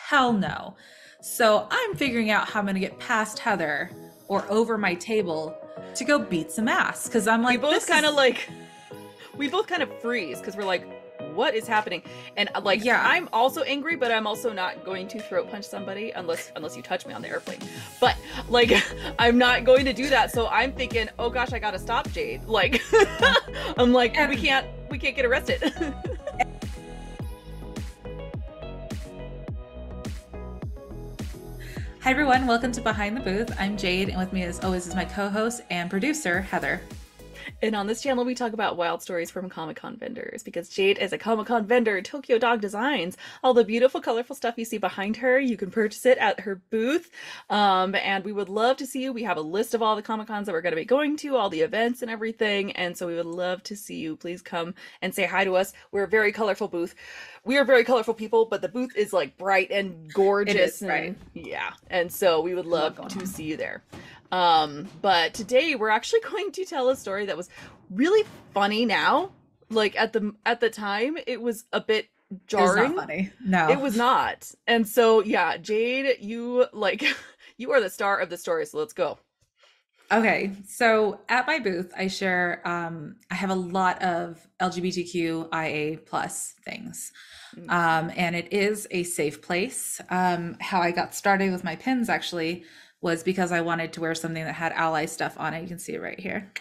hell no. So I'm figuring out how I'm going to get past Heather or over my table to go beat some ass. Cause I'm We like, both this kind of is, like we both kind of freeze because we're like, what is happening? And like, yeah. I'm also angry, but I'm also not going to throat punch somebody unless you touch me on the airplane. But like, I'm not going to do that. So I'm thinking, oh gosh, I gotta stop Jade. Like, I'm like, And we can't get arrested. hi, everyone. Welcome to Behind the Booth. I'm Jade, and with me, as always, is my co host and producer, Heather. And on this channel, we talk about wild stories from Comic-Con vendors because Jade is a Comic-Con vendor, Tokyo Dog Designs. All the beautiful, colorful stuff you see behind her, you can purchase it at her booth. And we would love to see you. We have a list of all the Comic-Cons that we're going to be going to, all the events and everything. And so we would love to see you. Please come and say hi to us. We're a very colorful booth. We are very colorful people, but the booth is like bright and It is, gorgeous. right? And yeah. And so we would There's a lot love going to on. see you there. But today we're actually going to tell a story that was really funny now. Like at the time, it was a bit It was not jarring. funny. It No. was not. And so yeah, Jade, you like you are the star of the story, so let's go. Okay, so at my booth, I have a lot of LGBTQIA plus things. Mm. And it is a safe place. How I got started with my pins actually was because I wanted to wear something that had ally stuff on it. You can see it right here.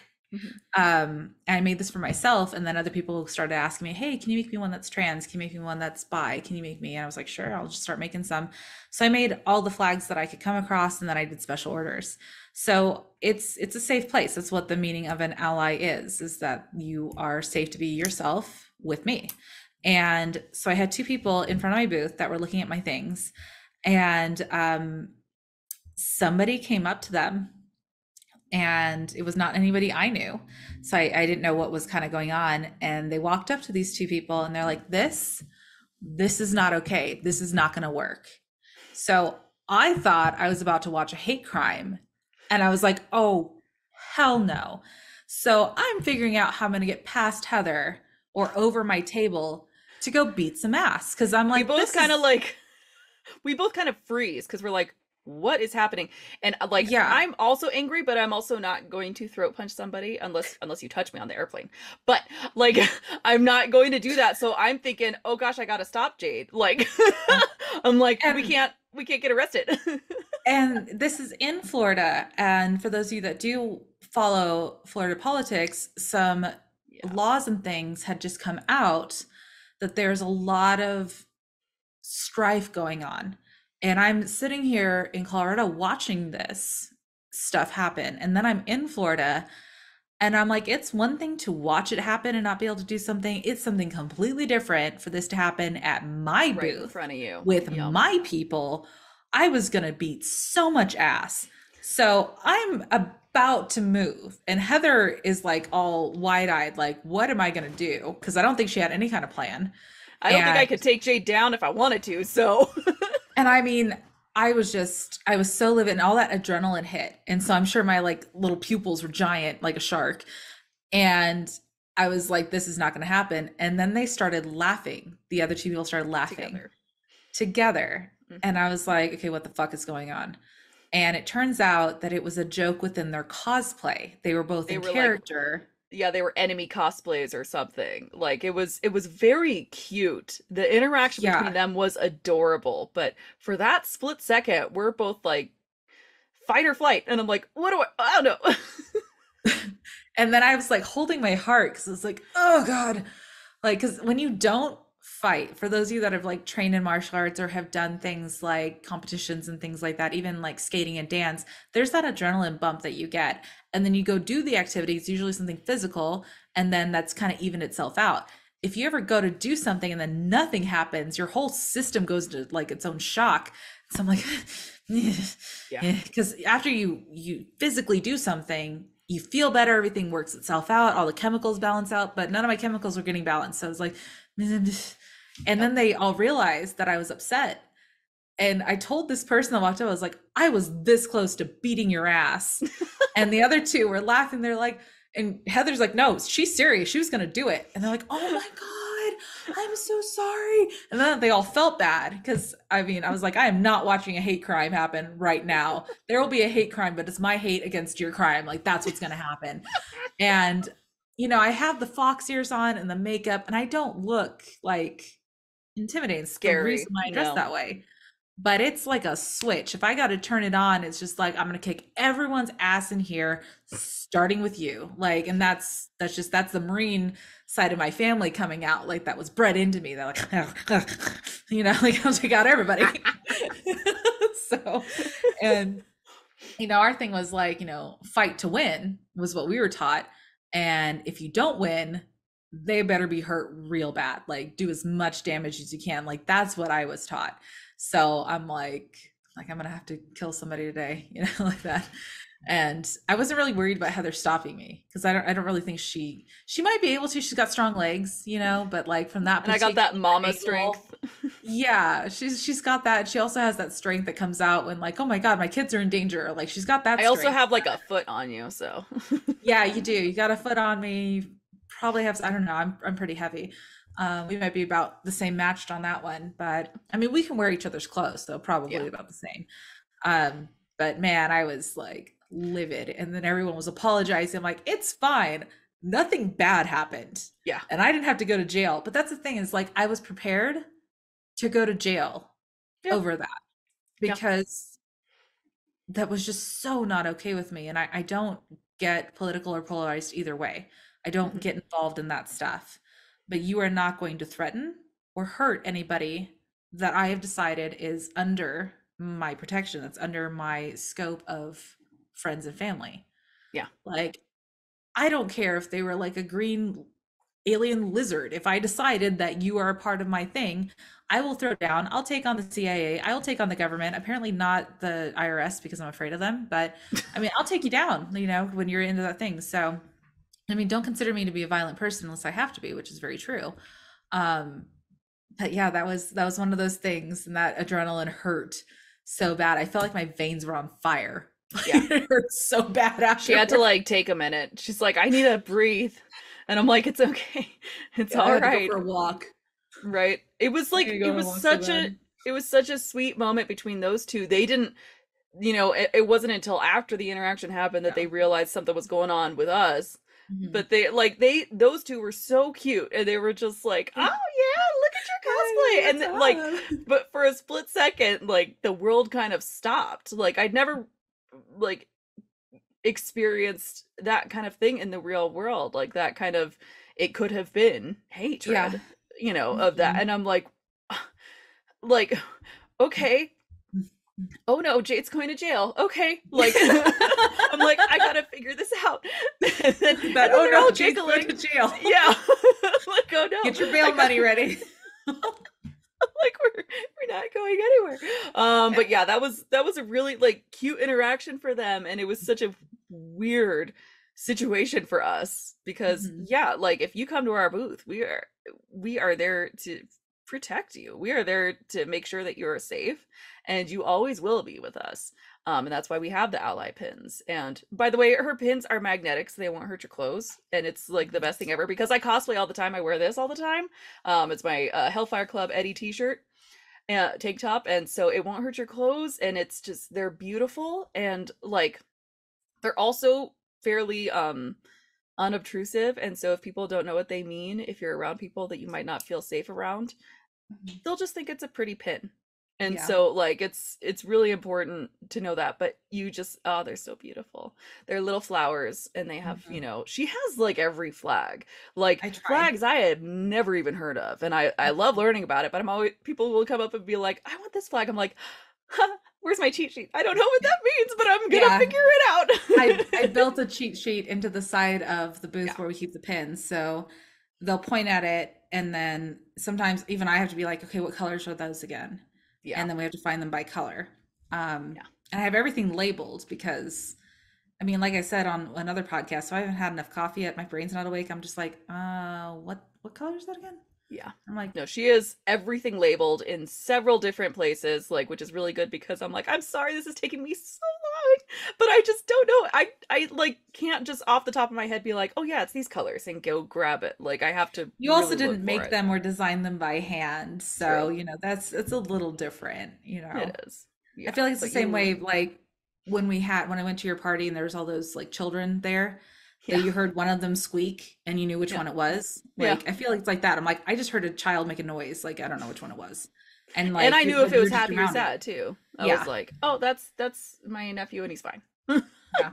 Mhm. I made this for myself, and then other people started asking me, "Hey, can you make me one that's trans? Can you make me one that's bi? Can you make me?" And I was like, "Sure, I'll just start making some." So I made all the flags that I could come across, and then I did special orders. So it's a safe place. That's what the meaning of an ally is that you are safe to be yourself with me. And so I had two people in front of my booth that were looking at my things, and somebody came up to them, and it was not anybody I knew. So I didn't know what was kind of going on. And they walked up to these two people and they're like, this is not okay. This is not going to work. So I thought I was about to watch a hate crime. And I was like, oh, hell no. So I'm figuring out how I'm going to get past Heather or over my table to go beat some ass. Cause I'm We like, both this kind of is, like we both kind of freeze because we're like, what is happening? And like, yeah. I'm also angry, but I'm also not going to throat punch somebody unless you touch me on the airplane. But like, I'm not going to do that. So I'm thinking, oh gosh, I gotta stop Jade. Like, I'm like, And we can't get arrested. And this is in Florida. And for those of you that do follow Florida politics, some Yeah. laws and things had just come out that there's a lot of strife going on. And I'm sitting here in Colorado watching this stuff happen. And then I'm in Florida and I'm like, it's one thing to watch it happen and not be able to do something. It's something completely different for this to happen at my Right in booth front of you. with Yep. my people. I was going to beat so much ass. So I'm about to move. And Heather is like all wide eyed, like, what am I going to do? Because I don't think she had any kind of plan. I don't think I And could take Jade down if I wanted to. So And I mean, I was so livid and all that adrenaline hit. And so I'm sure my like little pupils were giant like a shark. And I was like, this is not going to happen. And then they started laughing. The other two people started laughing together. together. Mhm. And I was like, okay, what the fuck is going on? And it turns out that it was a joke within their cosplay. They were both They in were like, character. yeah, they were enemy cosplays or something. Like it was very cute. The interaction between Yeah. them was adorable, but for that split second, we're both like fight or flight, and I'm like, what do I don't know. And then I was like holding my heart because it's like, oh God. Like, because when you don't fight, for those of you that have like trained in martial arts or have done things like competitions and things like that, even like skating and dance, there's that adrenaline bump that you get. And then you go do the activity, it's usually something physical, and then that's kind of even itself out. If you ever go to do something and then nothing happens, your whole system goes to like its own shock. So I'm like, Yeah. because after you physically do something, you feel better, everything works itself out, all the chemicals balance out, but none of my chemicals were getting balanced. So I was like, and Yep. then they all realized that I was upset. And I told this person that walked up, I was like, I was this close to beating your ass. And the other two were laughing. They're like, and Heather's like, no, she's serious. She was going to do it. And they're like, oh my God. I'm so sorry. And then they all felt bad because I mean, I was like, I am not watching a hate crime happen right now. There will be a hate crime, but it's my hate against your crime. Like that's what's going to happen. And I have the fox ears on and the makeup, and I don't look like intimidating. It's the Scary. reason why I dress No. that way. But it's like a switch. If I got to turn it on, it's just like I'm gonna kick everyone's ass in here, starting with you. Like, and that's the Marine side of my family coming out. Like that was bred into me. They're like, like I'll take out everybody. So, and our thing was like, fight to win was what we were taught. And if you don't win, they better be hurt real bad. Like do as much damage as you can. Like that's what I was taught. So I'm like I'm gonna have to kill somebody today, like that. And I wasn't really worried about Heather stopping me because I don't really think she might be able to. She's got strong legs, but like from that And I got particular that mama angle, strength. yeah, she's got that. She also has that strength that comes out when like, oh my God, my kids are in danger. Like she's got I that also strength. have like a foot on you, so. Yeah, you do. You got a foot on me. Probably have, I don't know. I'm pretty heavy. We might be about the same matched on that one, but I mean, we can wear each other's clothes, so Yeah. probably about the same. But man, I was like livid, and then everyone was apologizing. I'm like, it's fine. Nothing bad happened, Yeah. and I didn't have to go to jail. But that's the thing is like I was prepared to go to jail Yeah. over that Yeah. because that was just so not okay with me. And I don't get political or polarized either way. I don't Mhm. get involved in that stuff. But you are not going to threaten or hurt anybody that I have decided is under my protection, that's under my scope of friends and family. Yeah. Like, I don't care if they were like a green alien lizard. If I decided that you are a part of my thing, I will throw down. I'll take on the CIA. I will take on the government. Apparently not the IRS because I'm afraid of them, but I mean, I'll take you down, when you're into that thing. So, I mean, don't consider me to be a violent person unless I have to be, which is very true. Um, but yeah, that was one of those things, and that adrenaline hurt so bad. I felt like my veins were on fire. Yeah. It hurt so bad She had to afterward. like take a minute. She's like, I need to breathe. And I'm like, it's okay. It's Yeah, I all had to go right. for a walk. Right. It was I need like to go on a walk so bad. it was such a sweet moment between those two. They didn't, it wasn't until after the interaction happened that Yeah. they realized something was going on with us. Mhm. But those two were so cute and they were just like, oh yeah, look at your cosplay. And What's then, like, up? but for a split second, like the world kind of stopped. Like I'd never like experienced that kind of thing in the real world, like that kind of, it could have been Yeah. hatred, of that. Mhm. And I'm like, okay, oh no, Jade's going to jail. Okay, like I'm like, I gotta figure this out. And That, then oh they're no, all Jade's going giggling. to jail. Yeah, like oh no, Get your I bail got money ready. like we're not going anywhere. But yeah, that was a really like cute interaction for them, and it was such a weird situation for us because Mhm. yeah, like if you come to our booth, we are there to protect you. We are there to make sure that you're safe, and you always will be with us. And that's why we have the ally pins. And by the way, her pins are magnetic, so they won't hurt your clothes. And it's like the best thing ever because I cosplay all the time. I wear this all the time. It's my Hellfire Club Eddie t-shirt, tank top, and so it won't hurt your clothes. And it's just they're beautiful, and like they're also fairly unobtrusive. And so if people don't know what they mean, if you're around people that you might not feel safe around, Mhm. they'll just think it's a pretty pin. And Yeah. so like it's really important to know that. But you just, oh, they're so beautiful. They're little flowers, and they have, Mhm. she has like every flag, like I try. flags I had never even heard of. And I love learning about it, but I'm always, people will come up and be like, I want this flag. I'm like, huh, where's my cheat sheet? I don't know what that means, but I'm gonna Yeah. figure it I out. built a cheat sheet into the side of the booth Yeah. where we keep the pins. So they'll point at it, and then sometimes even I have to be like, okay, what colors are those again? Yeah. And then we have to find them by color. Yeah. And I have everything labeled because I mean, like I said on another podcast, so I haven't had enough coffee yet. My brain's not awake. I'm just like, what color is that again? Yeah. I'm like, No, she is everything labeled in several different places, like, which is really good because I'm like, I'm sorry this is taking me so long, but I just don't know. I like can't just off the top of my head be like, oh yeah, it's these colors and go grab it. Like I have to you also really look didn't for make it. them or design them by hand. So, True. you know, that's it's a little different, you know. It is. I Yeah. feel like it's the But same you way like when I went to your party and there was all those like children there that yeah. you heard one of them squeak and you knew which Yeah. one it was. Yeah. Like I feel like it's like that. I'm like, I just heard a child make a noise. Like I don't know which one it was. And And like I knew if but it you're was just happy or around it. sad too. I was Yeah. like, oh, that's my nephew and he's fine. Yeah.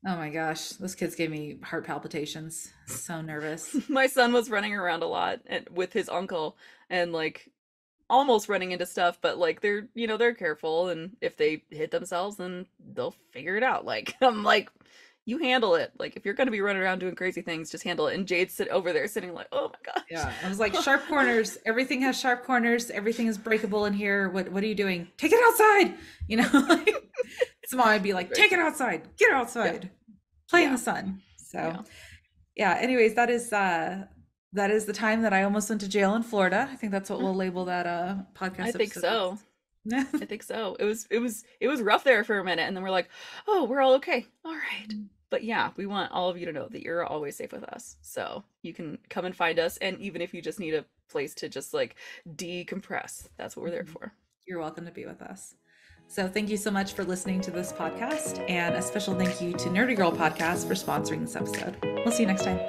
Oh my gosh. Those kids gave me heart palpitations. So nervous. My son was running around a lot with his uncle and like almost running into stuff, but like they're careful and if they hit themselves then they'll figure it out. Like I'm like, you handle it. Like if you're gonna be running around doing crazy things, just handle it. And Jade's over there sitting like, oh my Yeah. I was like, gosh. sharp corners. Everything has sharp corners. Everything is breakable in here. What are you doing? Take it outside. You know, like so I'd be like, Very take it cute. outside. Get Yeah. outside. Play in Yeah. the sun. So Yeah. yeah, anyways, that is the time that I almost went to jail in Florida. I think that's what we'll label that I podcast think episode so. as. I think so. It was rough there for a minute and then we're like, oh, we're all okay. All right. But yeah, we want all of you to know that you're always safe with us. So you can come and find us. And even if you just need a place to just like decompress, that's what we're there for. You're welcome to be with us. So thank you so much for listening to this podcast, and a special thank you to Nerdy Girl Podcast for sponsoring this episode. We'll see you next time.